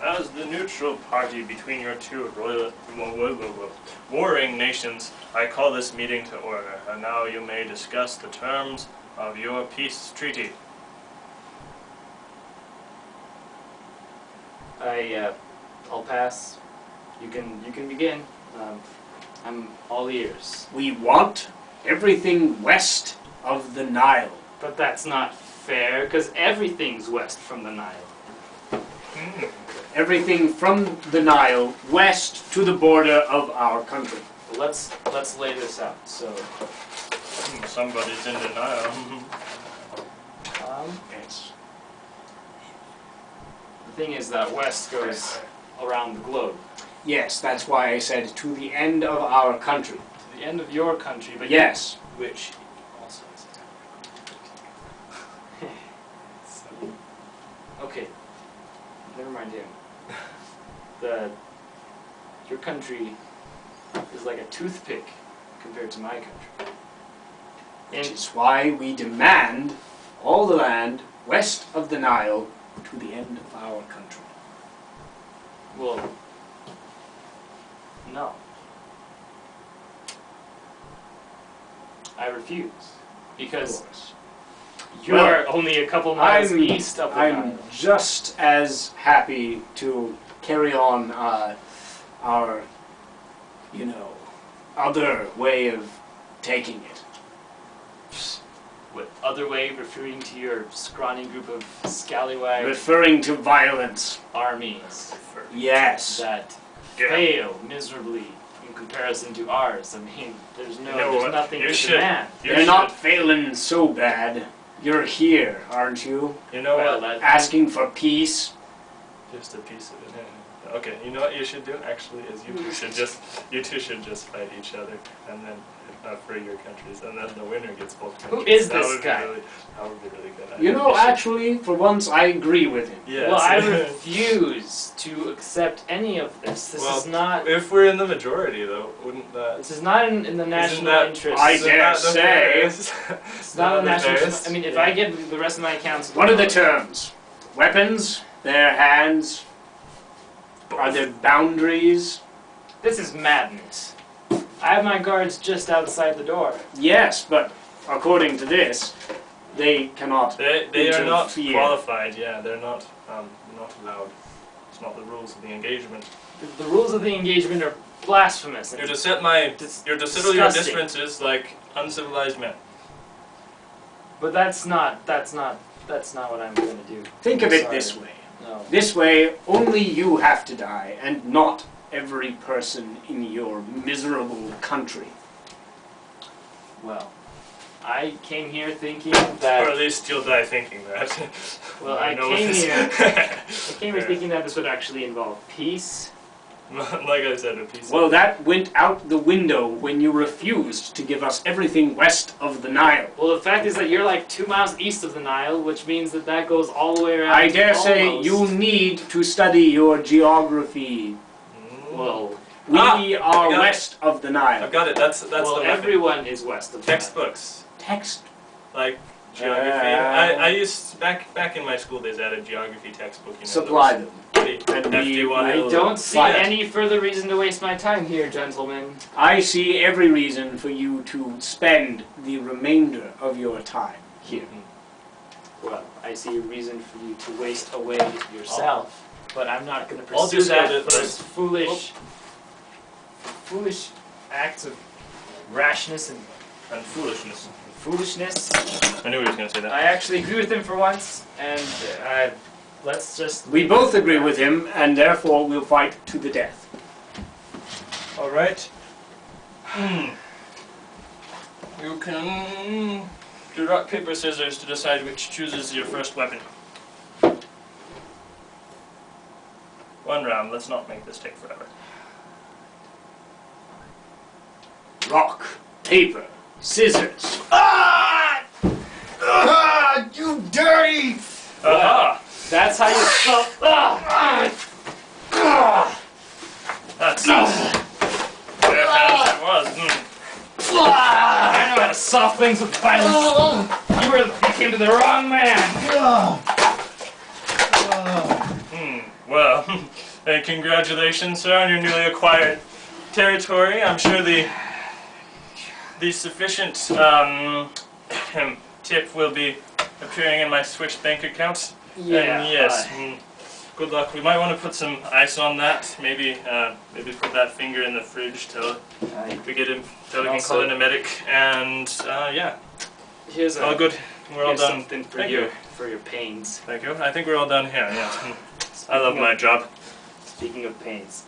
As the neutral party between your two warring nations, I call this meeting to order, and now you may discuss the terms of your peace treaty. I'll pass. You can begin. I'm all ears. We want everything west of the Nile. But that's not fair, because everything's west from the Nile. Everything from the Nile west to the border of our country. Let's lay this out. So, Somebody's in denial. Yes. the thing is that west goes around the globe. Yes, that's why I said to the end of our country. To the end of your country, but Yes. which also is a okay. Never mind him. Your country is like a toothpick compared to my country. Which is why we demand all the land west of the Nile to the end of our country. Well, no. I refuse. Because you're only a couple miles east of the Nile. I'm just as happy to carry on our, other way of taking it. What other way, referring to your scrawny group of scallywag Referring to violence. armies Yes. that fail miserably in comparison to ours? I mean, there's nothing to demand. They're not failing so bad. You're here, aren't you? You know Well, what? Asking for peace. Just a piece of it. Okay, you know what you should do actually is you two should just fight each other and then free your countries, and then the winner gets both countries. Who is That this would be guy? That would be really good. Actually, for once I agree with him. Yes. Well, I refuse to accept any of this. This is not. If we're in the majority, though, wouldn't that? This is not in the national that- interest. I dare say. It's not in the national interest. I mean, if I give the rest of my accounts. What are the terms? Weapons? Their hands? Are there boundaries? This is madness. I have my guards just outside the door. Yes, but according to this, they cannot They are not interfere. qualified. Yeah, they're not allowed. It's not the rules of the engagement. The rules of the engagement are blasphemous. You're to settle your disgusting. differences like uncivilized men. But that's not what I'm going to do. Think of I'm it sorry. this way. No. This way, only you have to die, and not every person in your miserable country. Well, I came here thinking Or at that. least you'll die thinking that. Well, I know came this. here thinking that this would actually involve peace. Like I said, a piece Well, of... that went out the window when you refused to give us everything west of the Nile. Well, the fact is that you're like 2 miles east of the Nile, which means that goes all the way around. I dare say almost. you need to study your geography. Well, We are got it. west of the Nile. I've got it, that's the weapon. everyone is west of the Nile. Textbooks. Text. Like geography. I used back in my school days I had a geography textbook. Supply them. Pretty And hefty we one. I will don't see fight. any further reason to waste my time here, gentlemen. I see every reason for you to spend the remainder of your time here. Well, I see a reason for you to waste away yourself, but I'm not going to I'll pursue just that go to for this. foolish acts of rashness and foolishness. foolishness. I knew he was going to say that. I actually agree with him for once, and let's just... We both agree with him, and therefore we'll fight to the death. All right. You can do rock, paper, scissors to decide which chooses your first weapon. 1 round. Let's not make this take forever. Rock, paper, scissors. You dirty! Aha! That's how you solve... That's where fast it was. I know how to solve things with violence. You came to the wrong man. Hey, congratulations, sir, on your newly acquired territory. I'm sure the sufficient tip will be appearing in my Switch bank account. Yeah. And yes. Good luck. We might want to put some ice on that. Maybe put that finger in the fridge till we get him. Till we can call in a medic. And yeah. Here's all good. We're all done. Something for Thank for your pains. Thank you. I think we're all done here. Yeah. I love my job. Speaking of pains.